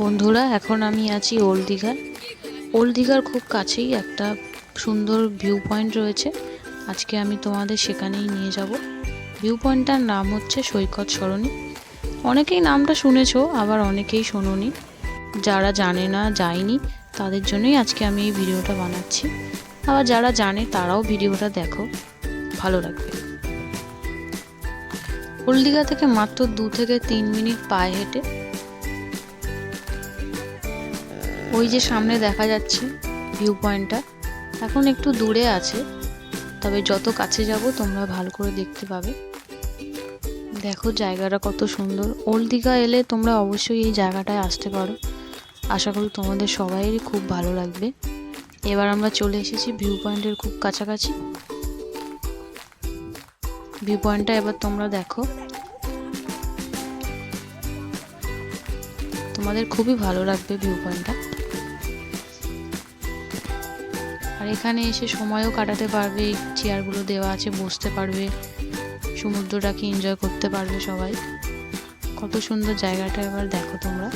বন্ধুরা, এখন আমি আছি ওল্ড দীঘায়। ওল্ড দীঘার খুব কাছেই একটা সুন্দর ভিউ পয়েন্ট রয়েছে। আজকে আমি তোমাদের সেখানেই নিয়ে যাব। ভিউ পয়েন্টটার নাম হচ্ছে সৈকত সরণি। অনেকেই নামটা শুনেছো, আবার অনেকেই শোনোনি। যারা জানে না, যায়নি, তাদের জন্যই আজকে আমি এই ভিডিওটা বানাচ্ছি। আবার যারা জানে তারাও ভিডিওটা দেখো, ভালো লাগবে। ওল্ড দীঘা থেকে মাত্র 2 থেকে 3 মিনিট পায়ে হেঁটে। ওই যে সামনে দেখা যাচ্ছে ভিউ পয়েন্টটা, এখন একটু দূরে আছে, তবে যত কাছে যাব তোমরা ভালো করে দেখতে পাবে। দেখো জায়গাটা কত সুন্দর। ওল্ড দীঘা এলে তোমরা অবশ্যই এই জায়গাটায় আসতে পারো। আশা করি তোমাদের সবাইয়েরই খুব ভালো লাগবে। এবার আমরা চলে এসেছি ভিউ পয়েন্টের খুব কাছাকাছি। ভিউ পয়েন্টটা এবার তোমরা দেখো, তোমাদের খুবই ভালো লাগবে ভিউ পয়েন্টটা। আর এখানে এসে সময়ও কাটাতে পারবে, চেয়ারগুলো দেওয়া আছে, বসতে পারবে, সমুদ্রটাকে এনজয় করতে পারবে সবাই। কত সুন্দর জায়গাটা, এবার দেখো তোমরা।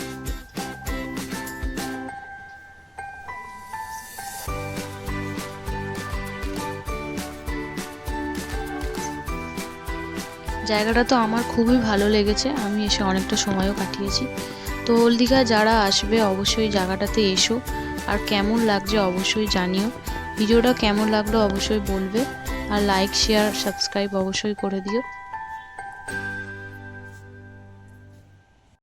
জায়গাটা তো আমার খুবই ভালো লেগেছে, আমি এসে অনেকটা সময়ও কাটিয়েছি। তো ওল্ড দীঘা যারা আসবে অবশ্যই জায়গাটাতে এসো। আর কেমন লাগছে অবশ্যই জানিও। ভিডিওটা কেমন লাগলো অবশ্যই বলবে। আর লাইক, শেয়ার, সাবস্ক্রাইব অবশ্যই করে দিও।